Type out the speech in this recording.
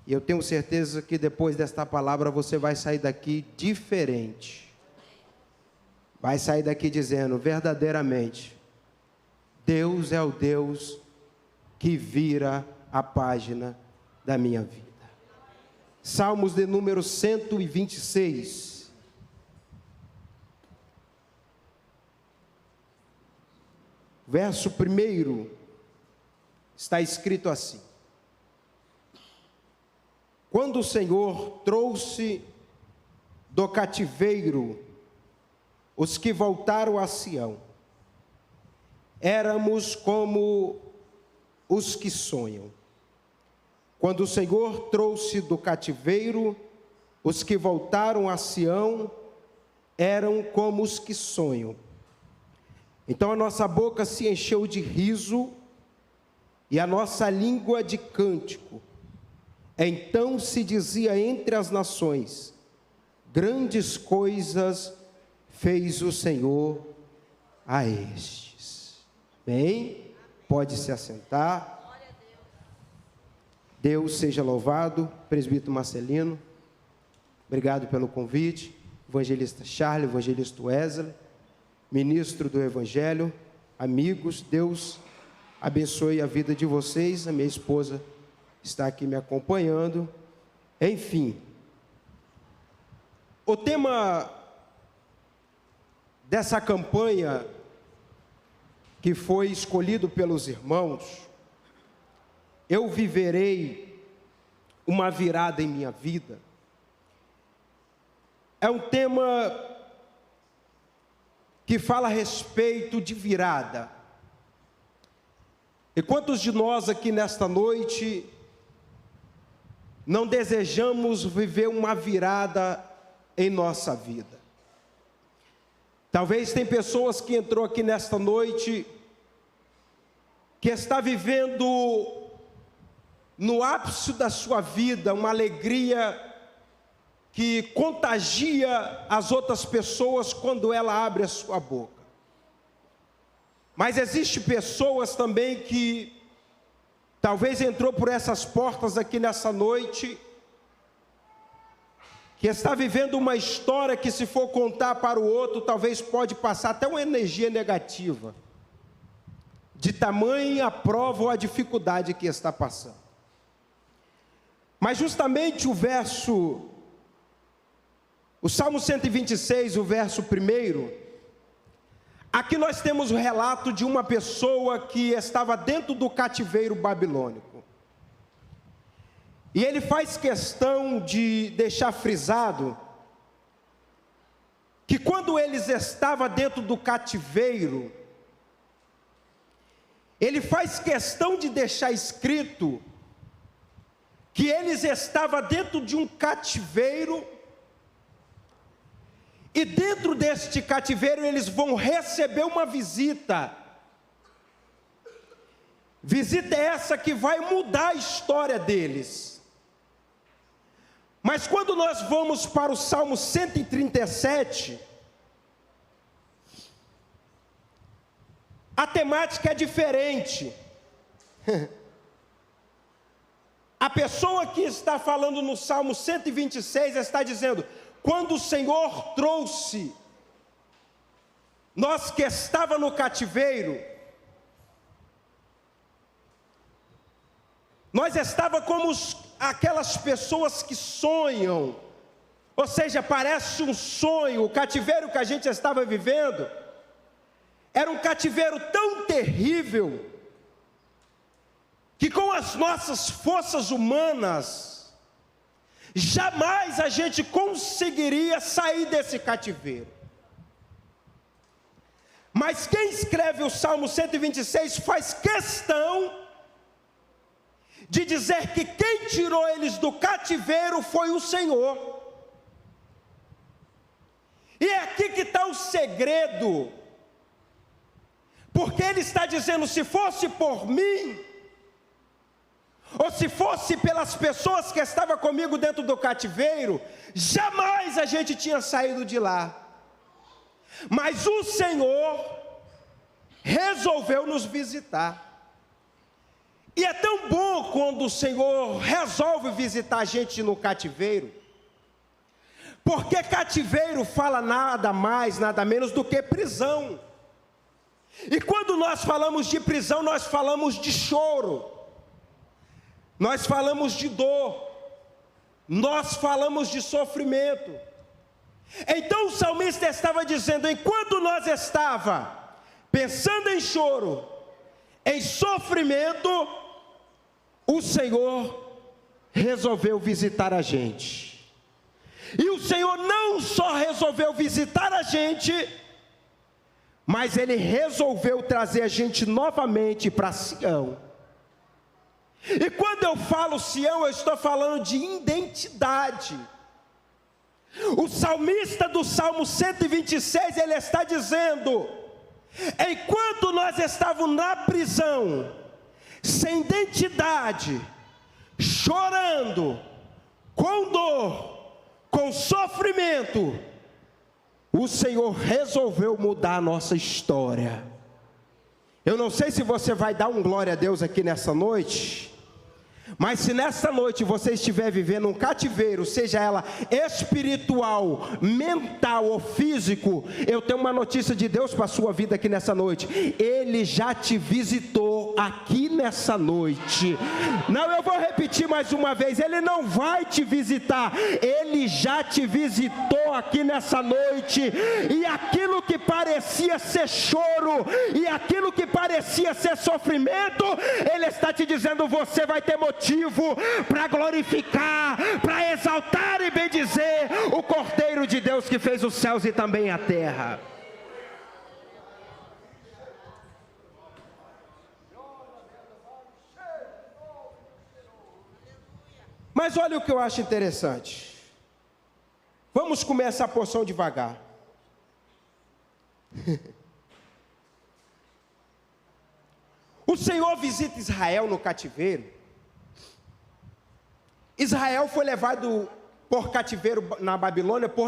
E eu tenho certeza que depois desta palavra você vai sair daqui diferente. Vai sair daqui dizendo, verdadeiramente, Deus é o Deus que vira a página da minha vida. Salmos de número 126. Verso 1 está escrito assim: quando o Senhor trouxe do cativeiro os que voltaram a Sião, éramos como os que sonham. Quando o Senhor trouxe do cativeiro os que voltaram a Sião, eram como os que sonham. Então a nossa boca se encheu de riso e a nossa língua de cântico. Então se dizia entre as nações, grandes coisas fez o Senhor a estes. Bem, pode se assentar. Deus seja louvado. Presbítero Marcelino, obrigado pelo convite. Evangelista Charles, evangelista Wesley, ministro do Evangelho, amigos, Deus abençoe a vida de vocês. A minha esposa está aqui me acompanhando. Enfim, o tema dessa campanha que foi escolhido pelos irmãos, eu viverei uma virada em minha vida, é um tema que fala a respeito de virada. E quantos de nós aqui nesta noite não desejamos viver uma virada em nossa vida? Talvez tem pessoas que entrou aqui nesta noite que está vivendo no ápice da sua vida uma alegria que contagia as outras pessoas quando ela abre a sua boca. Mas existe pessoas também que talvez entrou por essas portas aqui nessa noite, que está vivendo uma história que, se for contar para o outro, talvez pode passar até uma energia negativa, de tamanha a prova ou a dificuldade que está passando. Mas justamente o Salmo 126, o verso 1, aqui nós temos o relato de uma pessoa que estava dentro do cativeiro babilônico. E ele faz questão de deixar frisado que quando eles estavam dentro do cativeiro, ele faz questão de deixar escrito que eles estavam dentro de um cativeiro, e dentro deste cativeiro eles vão receber uma visita. Visita essa que vai mudar a história deles. Mas quando nós vamos para o Salmo 137, a temática é diferente. A pessoa que está falando no Salmo 126 está dizendo: quando o Senhor trouxe nós que estava no cativeiro, nós estava como aquelas pessoas que sonham, ou seja, parece um sonho. O cativeiro que a gente estava vivendo era um cativeiro tão terrível, que com as nossas forças humanas, jamais a gente conseguiria sair desse cativeiro. Mas quem escreve o Salmo 126 faz questão de dizer que quem tirou eles do cativeiro foi o Senhor. E é aqui que está o segredo, porque ele está dizendo: se fosse por mim, ou se fosse pelas pessoas que estavam comigo dentro do cativeiro, jamais a gente tinha saído de lá. Mas o Senhor resolveu nos visitar. E é tão bom quando o Senhor resolve visitar a gente no cativeiro, porque cativeiro fala nada mais, nada menos do que prisão. E quando nós falamos de prisão, nós falamos de choro, nós falamos de dor, nós falamos de sofrimento. Então o salmista estava dizendo: enquanto nós estava pensando em choro, em sofrimento, o Senhor resolveu visitar a gente. E o Senhor não só resolveu visitar a gente, mas Ele resolveu trazer a gente novamente para Sião. E quando eu falo Sião, eu estou falando de identidade. O salmista do Salmo 126, ele está dizendo: enquanto nós estávamos na prisão, sem identidade, chorando, com dor, com sofrimento, o Senhor resolveu mudar a nossa história. Eu não sei se você vai dar um glória a Deus aqui nessa noite, mas se nessa noite você estiver vivendo um cativeiro, seja ela espiritual, mental ou físico, eu tenho uma notícia de Deus para a sua vida aqui nessa noite: Ele já te visitou aqui nessa noite. Não, eu vou repetir mais uma vez: Ele não vai te visitar, Ele já te visitou aqui nessa noite. E aquilo que parecia ser choro, e aquilo que parecia ser sofrimento, Ele está te dizendo: você vai ter motivo para glorificar, para exaltar e bendizer o Cordeiro de Deus que fez os céus e também a terra. Mas olha o que eu acho interessante. Vamos começar a porção devagar. O Senhor visita Israel no cativeiro. Israel foi levado por cativeiro na Babilônia por